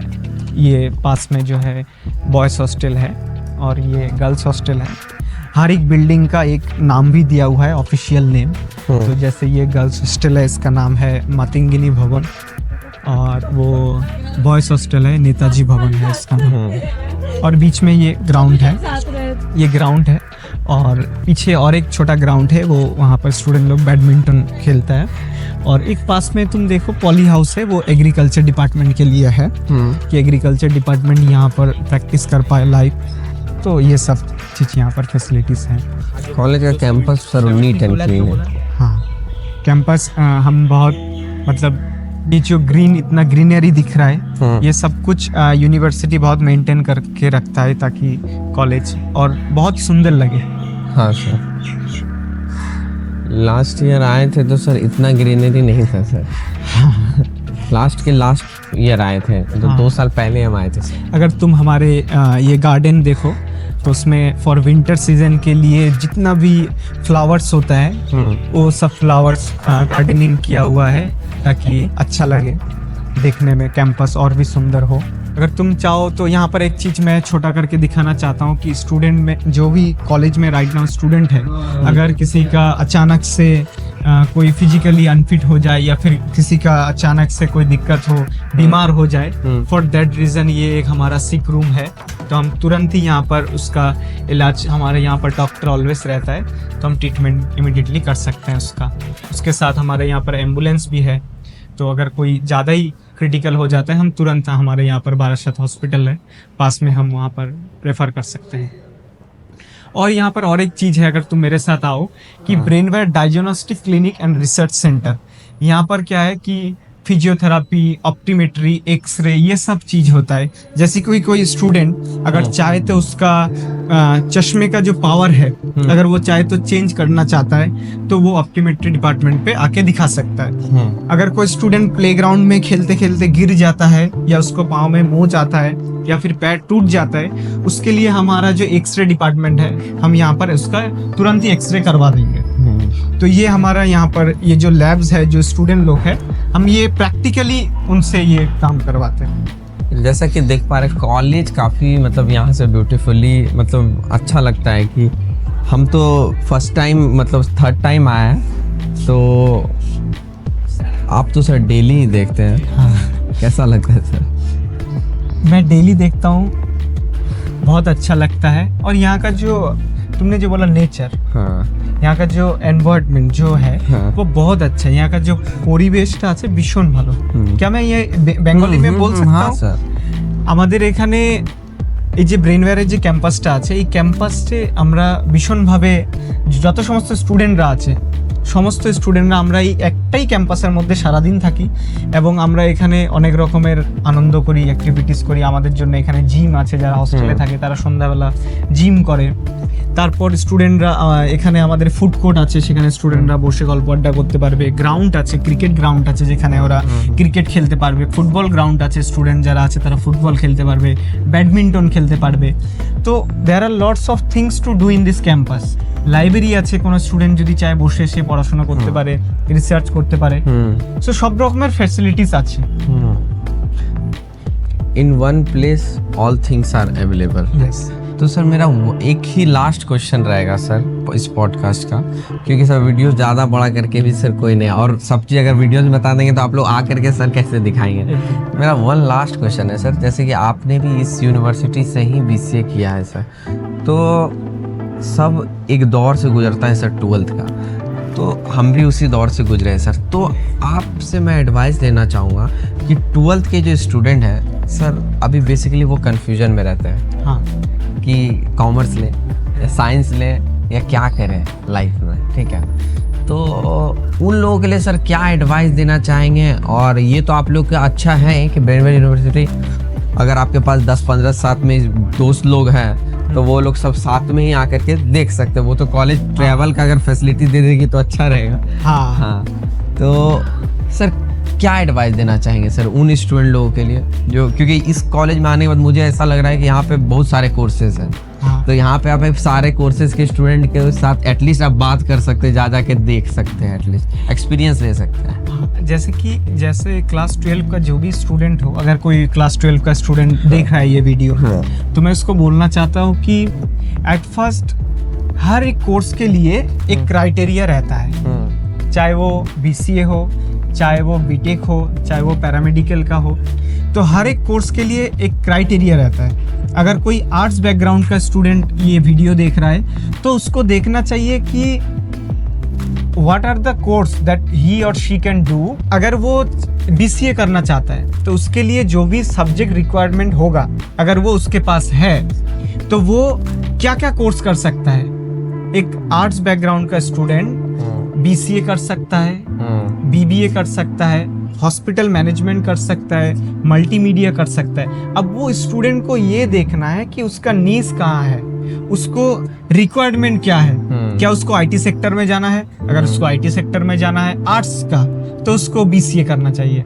ये पास में जो है बॉयज़ हॉस्टल है और ये गर्ल्स हॉस्टल है। हर एक बिल्डिंग का एक नाम भी दिया हुआ है, ऑफिशियल नेम। तो जैसे ये गर्ल्स हॉस्टल है, इसका नाम है मातंगिनी भवन, और वो बॉयज़ हॉस्टल है, नेताजी भवन है इसका नाम। और बीच में ये ग्राउंड है, और पीछे और एक छोटा ग्राउंड है, वो वहाँ पर स्टूडेंट लोग बैडमिंटन खेलता है। और एक पास में तुम देखो पॉली हाउस है, वो एग्रीकल्चर डिपार्टमेंट के लिए है कि एग्रीकल्चर डिपार्टमेंट यहाँ पर प्रैक्टिस कर पाए लाइव। तो ये सब चीज़ यहाँ पर फैसिलिटीज़ हैं। कॉलेज का campus sir neat and clean है। हाँ, कैंपस हम बहुत मतलब ये जो इतना ग्रीनरी दिख रहा है, ये सब कुछ यूनिवर्सिटी बहुत मेंटेन करके रखता है ताकि कॉलेज और बहुत सुंदर लगे। हाँ सर, लास्ट ईयर आए थे तो सर इतना ग्रीनरी नहीं था सर। लास्ट ईयर आए थे तो 2 साल पहले हम आए थे सर। अगर तुम हमारे ये गार्डन देखो तो उसमें फॉर विंटर सीजन के लिए जितना भी फ्लावर्स होता है वो सब फ्लावर्स गार्डनिंग किया हुआ है ताकि अच्छा लगे देखने में, कैंपस और भी सुंदर हो। अगर तुम चाहो तो यहाँ पर एक चीज़ मैं छोटा करके दिखाना चाहता हूँ कि स्टूडेंट में जो भी कॉलेज में राइट नाउ स्टूडेंट है, अगर किसी का अचानक से कोई फिजिकली अनफिट हो जाए या फिर किसी का अचानक से कोई दिक्कत हो, बीमार हो जाए, फॉर दैट रीज़न ये एक हमारा सिक रूम है। तो हम तुरंत ही यहाँ पर उसका इलाज, हमारे यहाँ पर डॉक्टर ऑलवेज रहता है, तो हम ट्रीटमेंट इमिडिएटली कर सकते हैं उसका। उसके साथ हमारे यहाँ पर एम्बुलेंस भी है, तो अगर कोई ज़्यादा ही क्रिटिकल हो जाता है हम तुरंत, हमारे यहाँ पर बारासत हॉस्पिटल है पास में, हम वहाँ पर रेफ़र कर सकते हैं। और यहाँ पर और एक चीज़ है, अगर तुम मेरे साथ आओ कि Brainware diagnostic clinic and research centre, यहाँ पर क्या है कि फिजियोथेरापी, ऑप्टीमेट्री, एक्सरे, ये सब चीज़ होता है। जैसे कोई स्टूडेंट अगर चाहे तो उसका चश्मे का जो पावर है, अगर वो चाहे तो चेंज करना चाहता है तो वो ऑप्टीमेट्री डिपार्टमेंट पे आके दिखा सकता है। अगर कोई स्टूडेंट प्लेग्राउंड में खेलते खेलते गिर जाता है या उसको पाँव में मोच आता है या फिर पैर टूट जाता है, उसके लिए हमारा जो एक्सरे डिपार्टमेंट है, हम यहाँ पर उसका तुरंत ही एक्सरे करवा देंगे। तो ये हमारा यहाँ पर ये जो लैब्स है, जो स्टूडेंट लोग हैं, हम ये प्रैक्टिकली उनसे ये काम करवाते हैं। जैसा कि देख पा रहे कॉलेज काफ़ी मतलब यहाँ से ब्यूटीफुली मतलब अच्छा लगता है कि हम तो फर्स्ट टाइम मतलब थर्ड टाइम आए हैं, तो आप तो सर डेली ही देखते हैं। हाँ, कैसा लगता है सर? मैं डेली देखता हूँ, बहुत अच्छा लगता है। और यहाँ का जो तुमने जो बोला नेचर, हाँ यहाँ का जो एनवायरनमेंट जो है हाँ। वो बहुत अच्छा है। यहाँ का जो পরিবেশটা আছে ভীষণ ভালো। क्या मैं ये বেঙ্গলি में बोल सकता हाँ हूँ? স্যার। আমাদের এখানে এই যে ব্রেনওয়্যারের যে ক্যাম্পাসটা আছে, এই ক্যাম্পাসে আমরা ভীষণভাবে যত সমস্ত স্টুডেন্টরা আছে, সমস্ত স্টুডেন্টরা আমরা এই একটাই ক্যাম্পাসের মধ্যে সারাদিন থাকি এবং আমরা এখানে অনেক রকমের আনন্দ করি, অ্যাক্টিভিটিস করি। আমাদের জন্য এখানে জিম আছে, যারা হস্টেলে থাকে তারা সন্ধ্যাবেলা জিম করে। তারপর স্টুডেন্টরা এখানে আমাদের ফুড কোর্ট আছে, সেখানে স্টুডেন্টরা বসে গল্প আড্ডা করতে পারবে। গ্রাউন্ড আছে, ক্রিকেট গ্রাউন্ড আছে যেখানে ওরা ক্রিকেট খেলতে পারবে। ফুটবল গ্রাউন্ড আছে, স্টুডেন্ট যারা আছে তারা ফুটবল খেলতে পারবে, ব্যাডমিন্টন খেলতে পারবে। তো there are lots of things to do in this campus. Library আছে, কোনো স্টুডেন্ট যদি চায় বসে সে পড়াশোনা করতে পারে, রিসার্চ করতে পারে। সো সব রকমের ফ্যাসিলিটিস আছে। In one place all things are available. तो सर मेरा एक ही लास्ट क्वेश्चन रहेगा सर इस पॉडकास्ट का, क्योंकि सर वीडियो ज़्यादा बड़ा करके भी सर कोई नहीं, और सब चीज़ अगर वीडियोस में बता देंगे तो आप लोग आ करके सर कैसे दिखाएंगे। मेरा वन लास्ट क्वेश्चन है सर, जैसे कि आपने भी इस यूनिवर्सिटी से ही BCA किया है सर, तो सब एक दौर से गुजरता है सर 12th का, तो हम भी उसी दौर से गुजरे हैं सर। तो आपसे मैं एडवाइस देना चाहूँगा कि 12th के जो स्टूडेंट हैं सर, अभी बेसिकली वो कन्फ्यूजन में रहते हैं हाँ, कि कॉमर्स लें या साइंस लें या क्या करें लाइफ में, ठीक है। तो उन लोगों के लिए सर क्या एडवाइस देना चाहेंगे? और ये तो आप लोग का अच्छा है कि ब्रेनवेयर यूनिवर्सिटी, अगर आपके पास 10-15 साथ में दोस्त लोग हैं तो वो लोग सब साथ में ही आकर के देख सकते हैं। वो तो कॉलेज ट्रैवल का अगर फैसिलिटी दे देगी तो अच्छा रहेगा। हाँ, हाँ, तो सर क्या एडवाइस देना चाहेंगे सर उन स्टूडेंट लोगों के लिए जो, क्योंकि इस कॉलेज में आने के बाद मुझे ऐसा लग रहा है कि यहाँ पे बहुत सारे कोर्सेज हैं, हाँ। तो यहाँ पे आप सारे कोर्सेज के स्टूडेंट के साथ एटलीस्ट आप बात कर सकते हैं, जा के देख सकते हैं, एटलीस्ट एक्सपीरियंस ले सकते हैं। जैसे क्लास 12 का जो भी स्टूडेंट हो, अगर कोई क्लास 12 का स्टूडेंट देख रहा है ये वीडियो, तो मैं उसको बोलना चाहता हूँ कि एट फर्स्ट हर एक कोर्स के लिए एक क्राइटेरिया रहता है, चाहे वो BCA हो, चाहे वो बीटेक हो, चाहे वो पैरामेडिकल का हो। तो हर एक कोर्स के लिए एक क्राइटेरिया रहता है। अगर कोई आर्ट्स बैकग्राउंड का स्टूडेंट ये वीडियो देख रहा है तो उसको देखना चाहिए कि what are the course that he और शी कैन डू। अगर वो BCA करना चाहता है तो उसके लिए जो भी सब्जेक्ट रिक्वायरमेंट होगा, अगर वो उसके पास है तो वो क्या क्या कोर्स कर सकता है। एक आर्ट्स बैकग्राउंड का स्टूडेंट BCA कर सकता है, BBA कर सकता है, हॉस्पिटल मैनेजमेंट कर सकता है, मल्टीमीडिया कर सकता है। अब वो स्टूडेंट को ये देखना है कि उसका नीश कहाँ है, उसको रिक्वायरमेंट क्या है। क्या उसको IT सेक्टर में जाना है? अगर उसको IT सेक्टर में जाना है आर्ट्स का तो उसको BCA करना चाहिए।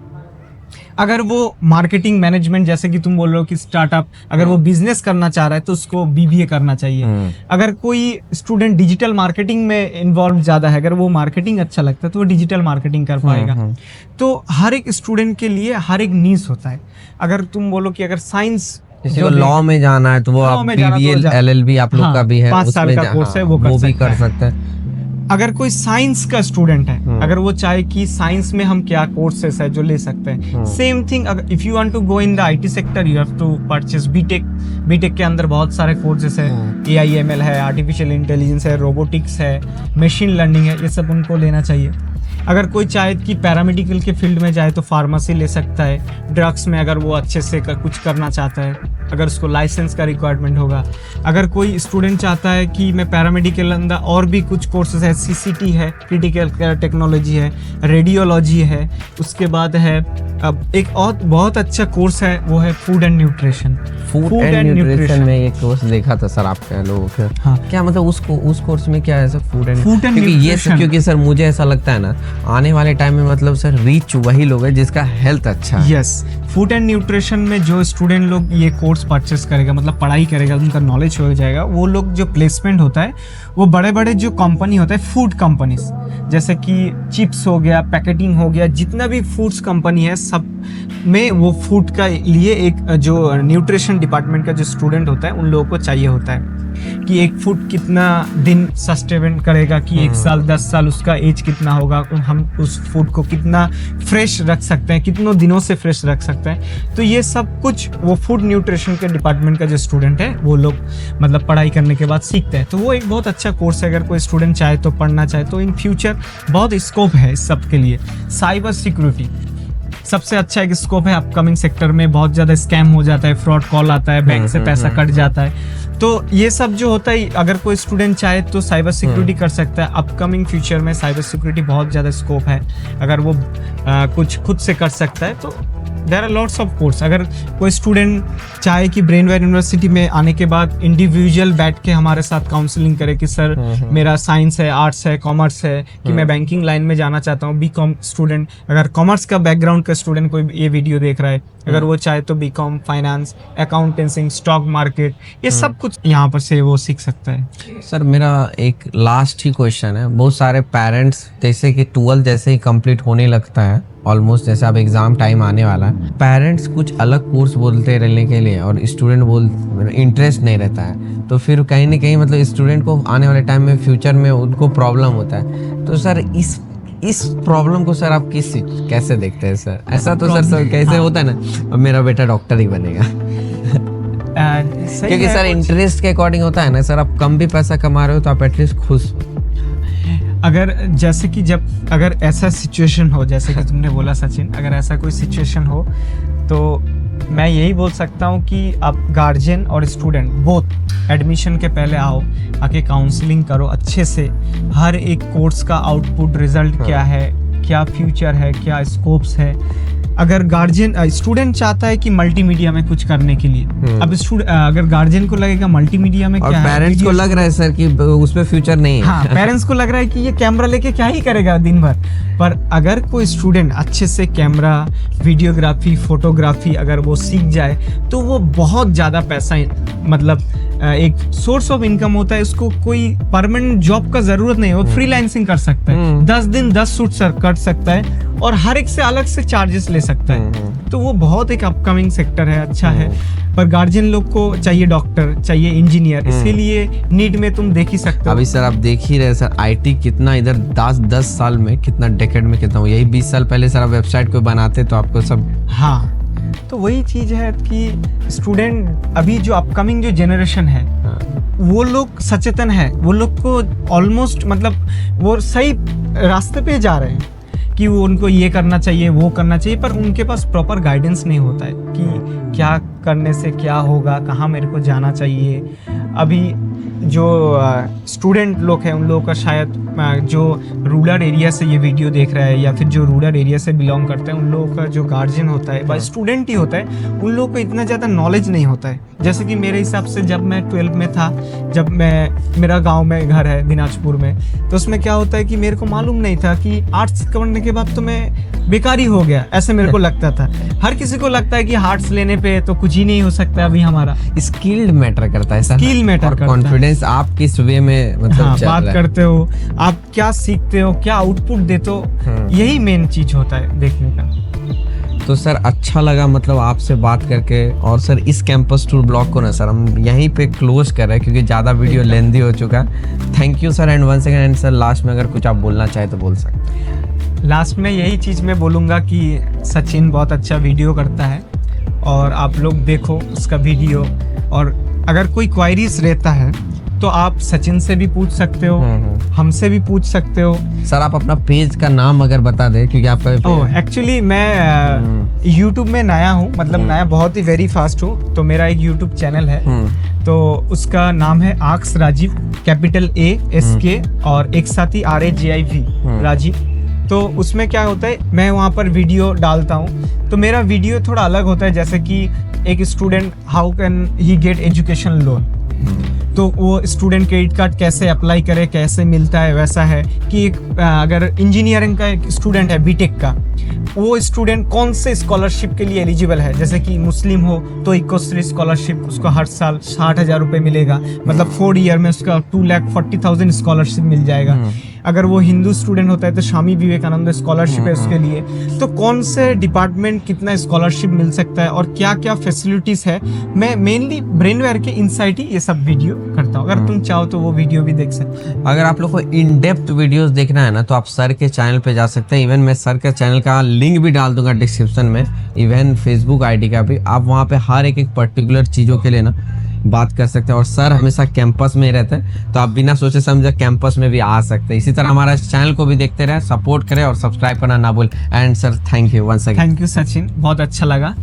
अगर वो मार्केटिंग मैनेजमेंट, जैसे कि तुम बोल रहे हो कि स्टार्टअप, अगर वो बिजनेस करना चाह रहा है तो उसको BBA करना चाहिए। अगर कोई स्टूडेंट डिजिटल मार्केटिंग में इन्वॉल्व ज़्यादा है, अगर वो मार्केटिंग अच्छा लगता है तो वो डिजिटल मार्केटिंग कर पाएगा। तो हर एक स्टूडेंट के लिए हर एक नीश होता है। अगर तुम बोलो कि अगर साइंस किसी को लॉ में जाना है तो वो आप BBA LLB आप लोग का भी है, 5 साल का कोर्स है, वो भी कर सकते हैं। अगर कोई साइंस का स्टूडेंट है, अगर वो चाहे कि साइंस में हम क्या कोर्सेस है जो ले सकते हैं, same thing. If you want to go in the IT sector you have to purchase BTech के अंदर बहुत सारे कोर्सेस है, AI/ML है, आर्टिफिशियल इंटेलिजेंस है, रोबोटिक्स है, मशीन लर्निंग है, ये सब उनको लेना चाहिए। अगर कोई चाहे कि पैरामेडिकल के फील्ड में जाए तो फार्मेसी ले सकता है। ड्रग्स में अगर वो अच्छे से कुछ करना चाहता है, अगर उसको लाइसेंस का रिक्वायरमेंट होगा। अगर कोई स्टूडेंट चाहता है कि मैं पैरामेडिकल अंदर और भी कुछ कोर्सेज है, CCT है, क्रिटिकल केयर टेक्नोलॉजी है, रेडियोलॉजी है, उसके बाद है अब एक और बहुत अच्छा कोर्स है वो है food and nutrition. Food and nutrition में ये कोर्स देखा था सर आपके लोगों के। हाँ। क्या मतलब उस कोर्स में क्या है सर फूड एंड न्यूट्रिशन? क्योंकि सर मुझे ऐसा लगता है ना आने वाले टाइम में मतलब सर रीच वही लोग है जिसका हेल्थ अच्छा है। यस, फूड एंड न्यूट्रिशन में जो स्टूडेंट लोग ये कोर्स परचेस करेगा, मतलब पढ़ाई करेगा, उनका नॉलेज हो जाएगा, वो लोग जो प्लेसमेंट होता है वो बड़े बड़े जो कंपनी होता है फूड कंपनीज, जैसे कि चिप्स हो गया, पैकेटिंग हो गया, जितना भी फूड्स कंपनी है सब में वो फूड का लिए एक जो न्यूट्रिशन डिपार्टमेंट का जो स्टूडेंट होता है उन लोगों को चाहिए होता है। कि एक फूड कितना दिन सस्टेन करेगा, कि 1 साल 10 साल उसका एज कितना होगा, हम उस फूड को कितना फ्रेश रख सकते हैं, कितनों दिनों से फ्रेश रख सकते हैं। तो ये सब कुछ वो फूड न्यूट्रिशन के डिपार्टमेंट का जो स्टूडेंट है वो लोग मतलब पढ़ाई करने के बाद सीखते हैं। तो वो एक बहुत अच्छा कोर्स है, अगर कोई स्टूडेंट चाहे तो पढ़ना चाहे तो इन फ्यूचर बहुत स्कोप है इस सब के लिए। साइबर सिक्योरिटी सबसे अच्छा एक स्कोप है अपकमिंग सेक्टर में। बहुत ज़्यादा स्कैम हो जाता है, फ्रॉड कॉल आता है, बैंक से पैसा कट जाता है। तो ये सब जो होता है, अगर कोई स्टूडेंट चाहे तो साइबर सिक्योरिटी कर सकता है। अपकमिंग फ्यूचर में साइबर सिक्योरिटी बहुत ज़्यादा स्कोप है, अगर वो कुछ खुद से कर सकता है तो there are lots of course. अगर कोई स्टूडेंट चाहे कि ब्रेनवेयर यूनिवर्सिटी में आने के बाद इंडिविजुअल बैठ के हमारे साथ काउंसलिंग करे कि सर मेरा साइंस है, आर्ट्स है, कॉमर्स है, कि मैं बैंकिंग लाइन में जाना चाहता हूँ, बीकॉम स्टूडेंट, अगर कॉमर्स का बैकग्राउंड का स्टूडेंट कोई ये वीडियो देख रहा है, अगर वो चाहे तो BCom, finance, accountancy, stock market, ये सब कुछ यहाँ पर से वो सीख सकता है। सर मेरा एक लास्ट ही क्वेश्चन है। बहुत सारे पेरेंट्स जैसे कि 12 जैसे ही कंप्लीट होने लगता है, ऑलमोस्ट जैसे अब एग्जाम टाइम आने वाला है, पेरेंट्स कुछ अलग कोर्स बोलते रहने के लिए और स्टूडेंट इंटरेस्ट नहीं रहता है, तो फिर कहीं ना कहीं मतलब स्टूडेंट को आने वाले टाइम में फ्यूचर में उनको प्रॉब्लम होता है। तो सर इस प्रॉब्लम को सर आप कैसे देखते हैं सर? ऐसा तो सर कैसे होता है ना, अब मेरा बेटा डॉक्टर ही बनेगा क्योंकि सर इंटरेस्ट के अकॉर्डिंग होता है ना सर। आप कम भी पैसा कमा रहे हो तो आप एटलीस्ट खुश। अगर जैसे कि अगर ऐसा सिचुएशन हो, जैसे कि तुमने बोला सचिन, अगर ऐसा कोई सिचुएशन हो तो मैं यही बोल सकता हूँ कि आप गार्जियन और स्टूडेंट बोथ एडमिशन के पहले आओ, आके काउंसलिंग करो अच्छे से। हर एक कोर्स का आउटपुट रिजल्ट क्या है, क्या फ्यूचर है, क्या स्कोप्स है। अगर गार्जियन स्टूडेंट चाहता है कि मल्टीमीडिया में कुछ करने के लिए, अब अगर गार्जियन को लगेगा मल्टीमीडिया में क्या है, पेरेंट्स को लग रहा है सर कि उसमें फ्यूचर नहीं है। हाँ, पेरेंट्स को लग रहा है कि ये कैमरा लेके क्या ही करेगा दिन भर। पर अगर कोई स्टूडेंट अच्छे से कैमरा, वीडियोग्राफी, फोटोग्राफी अगर वो सीख जाए तो वो बहुत ज़्यादा पैसा मतलब एक सोर्स ऑफ इनकम होता है। उसको कोई परमानेंट जॉब का जरूरत नहीं है, वो फ्रीलांसिंग कर सकता है, 10 दिन 10 शूट सर कर सकता है और हर एक से अलग से चार्जेस ले सकता है। तो वो बहुत एक अपकमिंग सेक्टर है, अच्छा है। पर गार्जियन लोग को चाहिए डॉक्टर, चाहिए इंजीनियर, इसीलिए नीट में तुम देख ही सकते हो। अभी सर आप देख ही रहे सर, आईटी कितना इधर 10 साल में, कितना डेकेड में कितना, यही 20 साल पहले सर आप वेबसाइट को बनाते तो आपको सब। हाँ, तो वही चीज है कि स्टूडेंट अभी जो अपकमिंग जो जनरेशन है, वो लोग सचेतन है, वो लोग को ऑलमोस्ट मतलब वो सही रास्ते पे जा रहे हैं कि वो उनको ये करना चाहिए, वो करना चाहिए, पर उनके पास प्रॉपर गाइडेंस नहीं होता है कि क्या करने से क्या होगा, कहाँ मेरे को जाना चाहिए। अभी जो स्टूडेंट लोग हैं उन लोगों का शायद जो रूरल एरिया से ये वीडियो देख रहा है या फिर जो रूरल एरिया से बिलोंग करते हैं, उन लोगों का जो गार्जियन होता है या स्टूडेंट ही होता है, उन लोगों को इतना ज़्यादा नॉलेज नहीं होता है। जैसे कि मेरे हिसाब से जब मैं 12 में था, जब मेरा गांव में घर है दिनाजपुर में, तो उसमें क्या होता है कि मेरे को मालूम नहीं था कि आर्ट्स करने के बाद तो मैं बेकारी हो गया, ऐसे मेरे को लगता था। हर किसी को लगता है कि आर्ट्स लेने पे तो कुछ ही नहीं हो सकता। अभी हमारा स्किल्ड मैटर करता है, स्किल मैटर करता है, कॉन्फिडेंस आप किस वे में मतलब हाँ, बात करते हो, आप क्या सीखते हो, क्या आउटपुट देते हो, यही मेन चीज होता है देखने का। तो सर अच्छा लगा मतलब आपसे बात करके। और सर इस कैंपस टूर ब्लॉग को ना सर हम यहीं पे क्लोज कर रहे हैं क्योंकि ज़्यादा वीडियो लेंदी हो चुका है। Thank you sir and once again. And sir last में अगर कुछ आप बोलना चाहे तो बोल सकते हैं। लास्ट में यही चीज़ मैं बोलूँगा कि सचिन बहुत अच्छा वीडियो करता है और आप लोग देखो उसका वीडियो, और अगर कोई क्वायरीज रहता है तो आप सचिन से भी पूछ सकते हो, हमसे भी पूछ सकते हो। सर आप अपना पेज का नाम अगर बता दें क्योंकि आपका एक्चुअली मैं YouTube में नया हूँ, मतलब नया बहुत ही वेरी फास्ट हूँ। तो मेरा एक YouTube चैनल है, तो उसका नाम है आक्स राजीव, कैपिटल ASK और एक साथ ही RAJIV राजीव। तो उसमें क्या होता है, मैं वहाँ पर वीडियो डालता हूँ। तो मेरा वीडियो थोड़ा अलग होता है, जैसे कि एक student how can he get education loan, तो वो स्टूडेंट क्रेडिट कार्ड कैसे अप्लाई करे, कैसे मिलता है, वैसा है कि एक अगर इंजीनियरिंग का एक स्टूडेंट है बीटेक का, वो स्टूडेंट कौन से स्कॉलरशिप के लिए एलिजिबल है। जैसे कि मुस्लिम हो तो इकोश्री स्कॉलरशिप, उसको हर साल 60,000 रुपये मिलेगा, मतलब 4 ईयर में उसका 2,40,000 स्कॉलरशिप मिल जाएगा। अगर वो हिंदू स्टूडेंट होता है तो स्वामी विवेकानंद स्कॉलरशिप है उसके लिए। तो कौन से डिपार्टमेंट कितना स्कॉलरशिप मिल सकता है और क्या क्या फैसिलिटीज है, मैं मेनली ब्रेनवेयर के इनसाइट ही ये सब वीडियो करता हूँ। अगर तुम चाहो तो वो वीडियो भी देख सकते हो। अगर आप लोग को इन डेप्थ वीडियोस देखना है ना तो आप सर के चैनल पे जा सकते हैं। इवन मैं सर के चैनल का लिंक भी डाल दूंगा डिस्क्रिप्शन में, इवन फेसबुक आईडी का भी। आप वहाँ पे हर एक पर्टिकुलर चीज़ों के लिए ना बात कर सकते हैं। और सर हमेशा कैंपस में रहते हैं, तो आप बिना सोचे समझे कैंपस में भी आ सकते हैं। इसी तरह हमारा चैनल को भी देखते रहे, सपोर्ट करें और सब्सक्राइब करना ना भूल। And sir thank you once again. Thank you Sachin, बहुत अच्छा लगा।